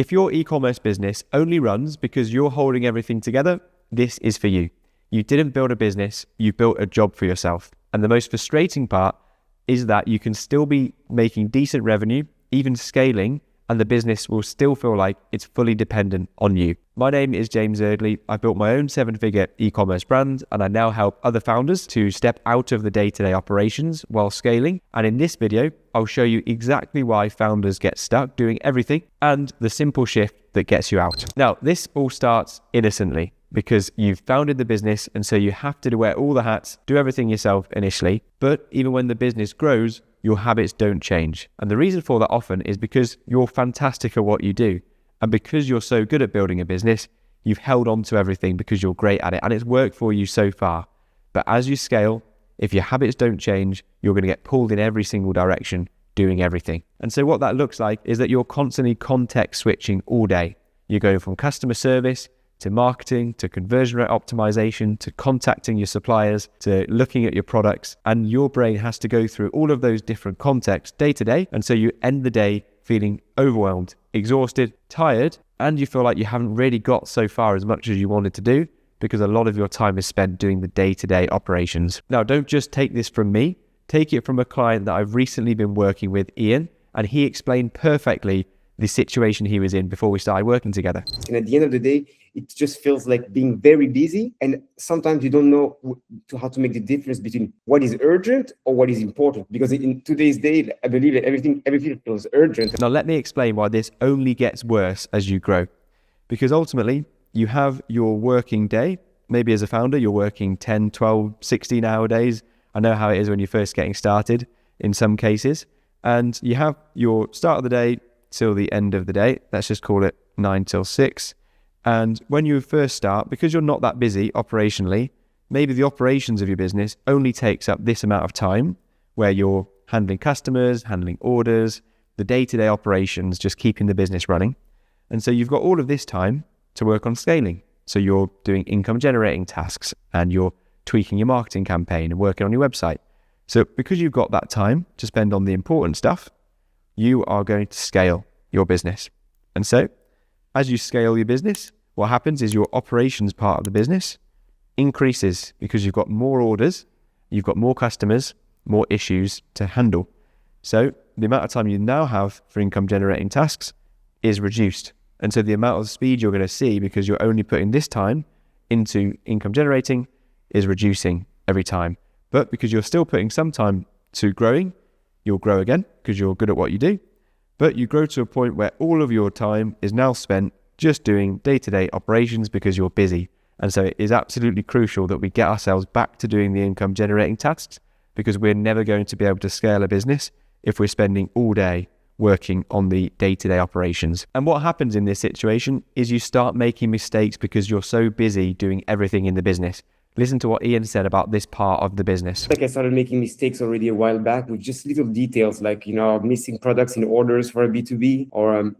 If your e-commerce business only runs because you're holding everything together, this is for you. You didn't build a business, you built a job for yourself. And the most frustrating part is that you can still be making decent revenue, even scaling, and the business will still feel like it's fully dependent on you. My name is James Erdley. I built my own 7-figure e-commerce brand, and I now help other founders to step out of the day-to-day operations while scaling. And in this video, I'll show you exactly why founders get stuck doing everything and the simple shift that gets you out. Now, this all starts innocently because you've founded the business, and so you have to wear all the hats, do everything yourself initially. But even when the business grows, your habits don't change. And the reason for that often is because you're fantastic at what you do. And because you're so good at building a business, you've held on to everything because you're great at it and it's worked for you so far. But as you scale, if your habits don't change, you're going to get pulled in every single direction doing everything. And so what that looks like is that you're constantly context switching all day. You're going from customer service to marketing, to conversion rate optimization, to contacting your suppliers, to looking at your products. And your brain has to go through all of those different contexts day to day. And so you end the day feeling overwhelmed, exhausted, tired, and you feel like you haven't really got so far as much as you wanted to do because a lot of your time is spent doing the day-to-day operations. Now, don't just take this from me. Take it from a client that I've recently been working with, Ian, and he explained perfectly the situation he was in before we started working together. And at the end of the day, it just feels like being very busy. And sometimes you don't know how to make the difference between what is urgent or what is important. Because in today's day, I believe that everything feels urgent. Now, let me explain why this only gets worse as you grow. Because ultimately, you have your working day. Maybe as a founder, you're working 10, 12, 16-hour days. I know how it is when you're first getting started in some cases. And you have your start of the day till the end of the day. Let's just call it 9 till 6. And when you first start, because you're not that busy operationally, maybe the operations of your business only takes up this amount of time where you're handling customers, handling orders, the day-to-day operations, just keeping the business running. And so you've got all of this time to work on scaling. So you're doing income generating tasks and you're tweaking your marketing campaign and working on your website. So because you've got that time to spend on the important stuff, you are going to scale your business. And so as you scale your business, what happens is your operations part of the business increases because you've got more orders, you've got more customers, more issues to handle. So the amount of time you now have for income generating tasks is reduced. And so the amount of speed you're going to see because you're only putting this time into income generating is reducing every time. But because you're still putting some time to growing, you'll grow again because you're good at what you do. But you grow to a point where all of your time is now spent just doing day-to-day operations because you're busy. And so it is absolutely crucial that we get ourselves back to doing the income generating tasks because we're never going to be able to scale a business if we're spending all day working on the day-to-day operations. And what happens in this situation is you start making mistakes because you're so busy doing everything in the business. Listen to what Ian said about this part of the business. Like I started making mistakes already a while back with just little details like, missing products in orders for a B2B or,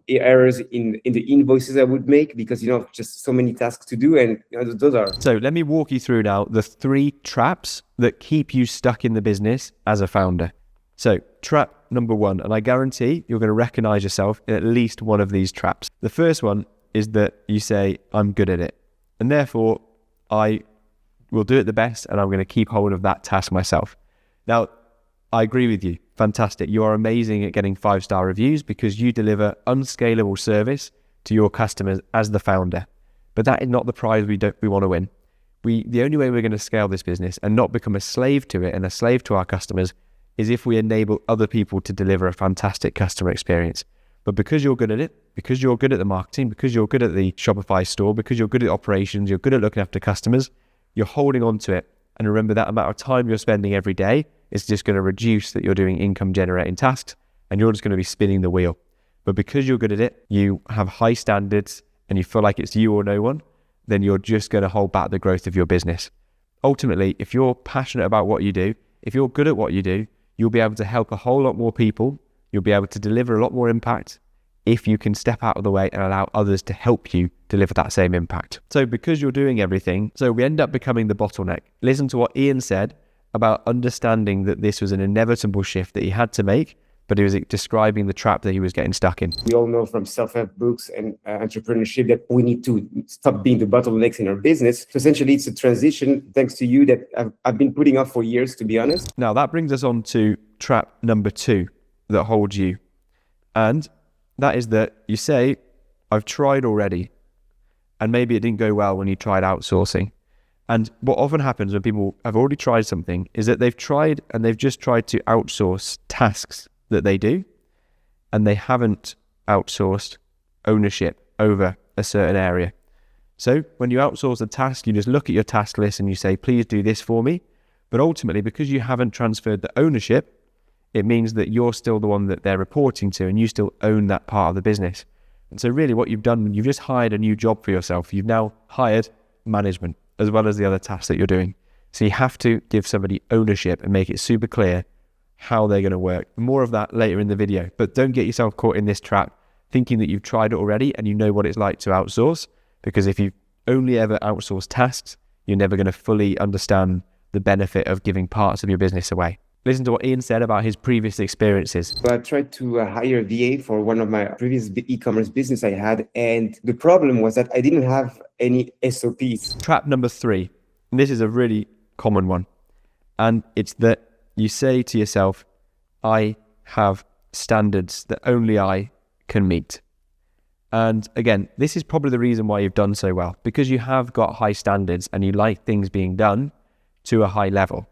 errors in the invoices I would make because, just so many tasks to do. And those are. So let me walk you through now the 3 traps that keep you stuck in the business as a founder. So trap number 1, and I guarantee you're going to recognize yourself in at least one of these traps. The first one is that you say, I'm good at it. And therefore, I will do it the best and I'm going to keep hold of that task myself. Now, I agree with you. Fantastic. You are amazing at getting 5-star reviews because you deliver unscalable service to your customers as the founder. But that is not the prize we want to win. The only way we're going to scale this business and not become a slave to it and a slave to our customers is if we enable other people to deliver a fantastic customer experience. But because you're good at it, because you're good at the marketing, because you're good at the Shopify store, because you're good at operations, you're good at looking after customers, you're holding on to it. And remember that amount of time you're spending every day is just going to reduce that you're doing income generating tasks and you're just going to be spinning the wheel. But because you're good at it, you have high standards and you feel like it's you or no one, then you're just going to hold back the growth of your business. Ultimately, if you're passionate about what you do, if you're good at what you do, you'll be able to help a whole lot more people. You'll be able to deliver a lot more impact if you can step out of the way and allow others to help you deliver that same impact. So because you're doing everything, so we end up becoming the bottleneck. Listen to what Ian said about understanding that this was an inevitable shift that he had to make but he was describing the trap that he was getting stuck in. We all know from self-help books and entrepreneurship that we need to stop being the bottlenecks in our business. So essentially, it's a transition, thanks to you, that I've been putting off for years, to be honest. Now, that brings us on to trap number 2 that holds you. And that is that you say, I've tried already. And maybe it didn't go well when you tried outsourcing. And what often happens when people have already tried something is that they've tried and they've just tried to outsource tasks that they do, and they haven't outsourced ownership over a certain area. So when you outsource a task, you just look at your task list and you say, please do this for me. But ultimately, because you haven't transferred the ownership, it means that you're still the one that they're reporting to and you still own that part of the business. And so really what you've done, you've just hired a new job for yourself. You've now hired management as well as the other tasks that you're doing. So you have to give somebody ownership and make it super clear how they're going to work. More of that later in the video, but don't get yourself caught in this trap thinking that you've tried it already and you know what it's like to outsource, because if you only ever outsource tasks, you're never going to fully understand the benefit of giving parts of your business away. Listen to what Ian said about his previous experiences. So I tried to hire a VA for one of my previous e-commerce business I had, and the problem was that I didn't have any SOPs. Trap number 3, and this is a really common one, and it's that you say to yourself, I have standards that only I can meet. And again, this is probably the reason why you've done so well, because you have got high standards and you like things being done to a high level.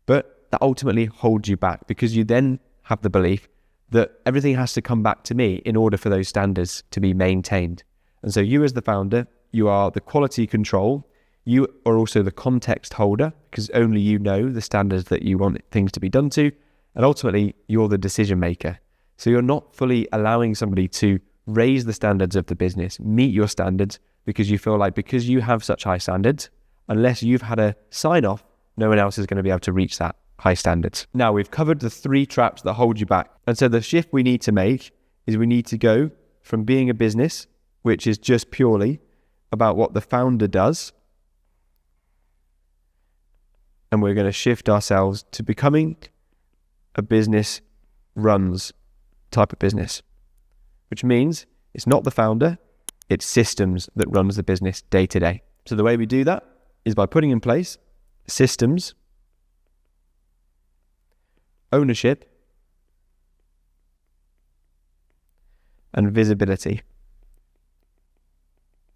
But that ultimately holds you back, because you then have the belief that everything has to come back to me in order for those standards to be maintained. And so you as the founder, you are the quality control. You are also the context holder, because only you know the standards that you want things to be done to. And ultimately, you're the decision maker. So you're not fully allowing somebody to raise the standards of the business, meet your standards, because you feel like because you have such high standards, unless you've had a sign off, no one else is going to be able to reach that high standards. Now, we've covered the 3 traps that hold you back. And so the shift we need to make is we need to go from being a business, which is just purely about what the founder does, and we're going to shift ourselves to becoming a business runs type of business, which means it's not the founder, it's systems that runs the business day to day. So the way we do that is by putting in place systems, ownership, and visibility.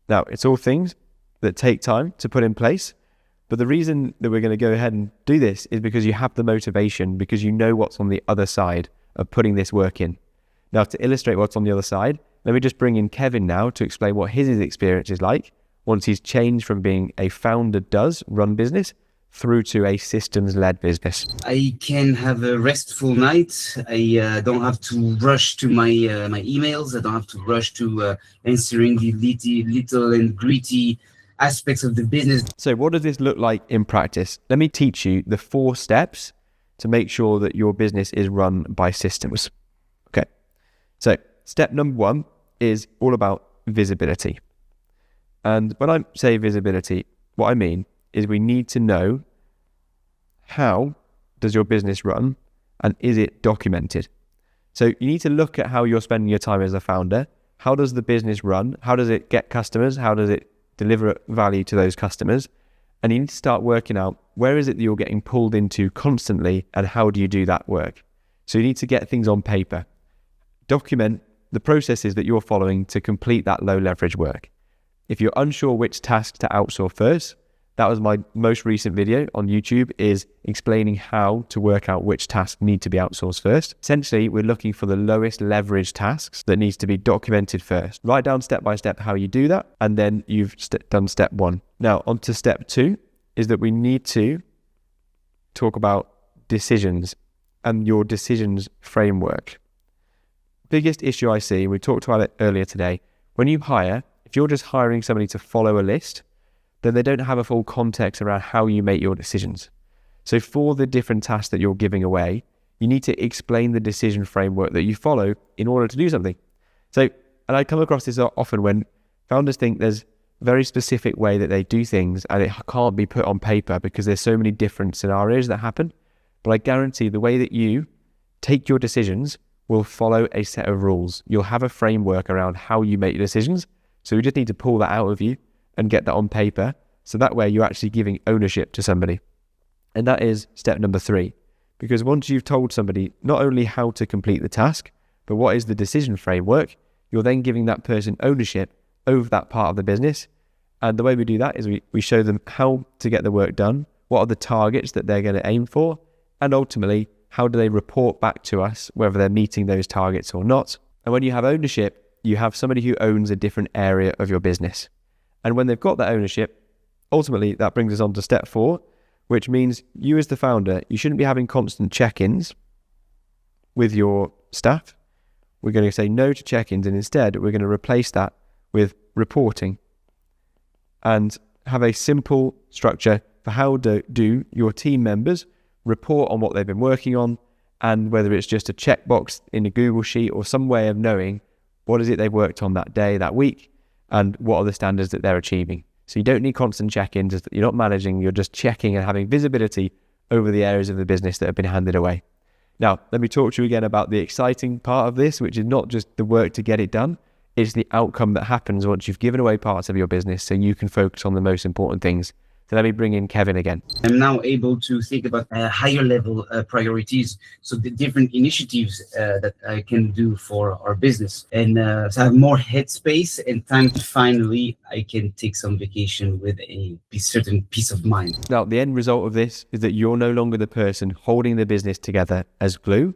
Now, it's all things that take time to put in place, but the reason that we're going to go ahead and do this is because you have the motivation, because you know what's on the other side of putting this work in. Now, to illustrate what's on the other side, let me just bring in Kevin now to explain what his experience is like once he's changed from being a founder does run business through to a systems-led business. I can have a restful night. I don't have to rush to my emails. I don't have to rush to answering the little and gritty aspects of the business. So what does this look like in practice? Let me teach you the 4 steps to make sure that your business is run by systems. Okay. So step number 1 is all about visibility. And when I say visibility, what I mean is we need to know how does your business run and is it documented? So you need to look at how you're spending your time as a founder. How does the business run? How does it get customers? How does it deliver value to those customers? And you need to start working out where is it that you're getting pulled into constantly and how do you do that work? So you need to get things on paper. Document the processes that you're following to complete that low leverage work. If you're unsure which tasks to outsource first, that was my most recent video on YouTube, is explaining how to work out which tasks need to be outsourced first. Essentially, we're looking for the lowest leverage tasks that needs to be documented first. Write down step by step how you do that, and then you've done step 1. Now, on to step 2 is that we need to talk about decisions and your decisions framework. Biggest issue I see, we talked about it earlier today, when you hire, if you're just hiring somebody to follow a list, then they don't have a full context around how you make your decisions. So for the different tasks that you're giving away, you need to explain the decision framework that you follow in order to do something. So, and I come across this often when founders think there's a very specific way that they do things and it can't be put on paper because there's so many different scenarios that happen. But I guarantee the way that you take your decisions will follow a set of rules. You'll have a framework around how you make your decisions. So we just need to pull that out of you and get that on paper. So that way you're actually giving ownership to somebody. And that is step number 3. Because once you've told somebody not only how to complete the task, but what is the decision framework, you're then giving that person ownership over that part of the business. And the way we do that is we show them how to get the work done, what are the targets that they're going to aim for, and ultimately, how do they report back to us, whether they're meeting those targets or not. And when you have ownership, you have somebody who owns a different area of your business. And when they've got that ownership, ultimately, that brings us on to step 4, which means you as the founder, you shouldn't be having constant check-ins with your staff. We're going to say no to check-ins, and instead we're going to replace that with reporting and have a simple structure for how do your team members report on what they've been working on, and whether it's just a checkbox in a Google sheet or some way of knowing what is it they've worked on that day, that week, and what are the standards that they're achieving. So you don't need constant check-ins. You're not managing, you're just checking and having visibility over the areas of the business that have been handed away. Now, let me talk to you again about the exciting part of this, which is not just the work to get it done, it's the outcome that happens once you've given away parts of your business so you can focus on the most important things. So let me bring in Kevin again. I'm now able to think about higher level priorities. So the different initiatives that I can do for our business. And so I have more headspace and time to finally, I can take some vacation with a certain peace of mind. Now, the end result of this is that you're no longer the person holding the business together as glue,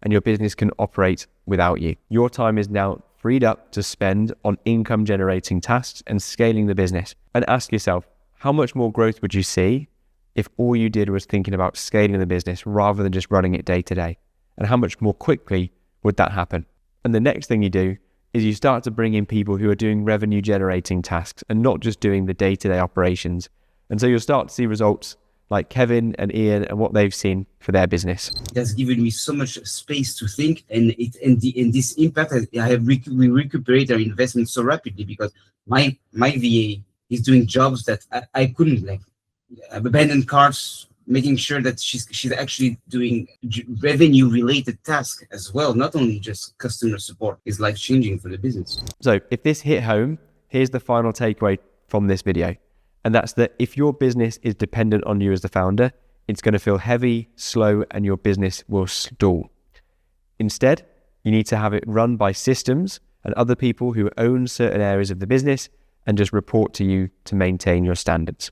and your business can operate without you. Your time is now freed up to spend on income generating tasks and scaling the business. And ask yourself, how much more growth would you see if all you did was thinking about scaling the business rather than just running it day to day? And how much more quickly would that happen? And the next thing you do is you start to bring in people who are doing revenue generating tasks and not just doing the day-to-day operations. And so you'll start to see results like Kevin and Ian and what they've seen for their business. It has given me so much space to think, and this impact, we recuperate our investment so rapidly because my VA is doing jobs that I couldn't, like abandon carts, making sure that she's actually doing revenue related tasks as well, not only just customer support. Is life changing for the business. So if this hit home, here's the final takeaway from this video. And that's that if your business is dependent on you as the founder, it's going to feel heavy, slow, and your business will stall. Instead, you need to have it run by systems and other people who own certain areas of the business and just report to you to maintain your standards.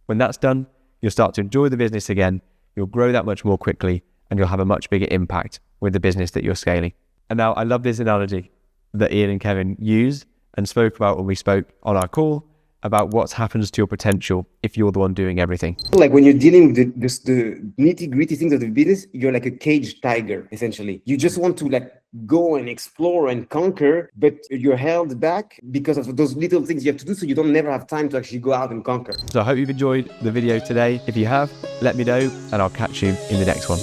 When that's done, you'll start to enjoy the business again, you'll grow that much more quickly, and you'll have a much bigger impact with the business that you're scaling. And now I love this analogy that Ian and Kevin used and spoke about when we spoke on our call about what happens to your potential if you're the one doing everything. Like when you're dealing with the nitty-gritty things of the business, you're like a caged tiger, essentially. You just want to like go and explore and conquer, but you're held back because of those little things you have to do, so you don't never have time to actually go out and conquer. So I hope you've enjoyed the video today. If you have, let me know and I'll catch you in the next one.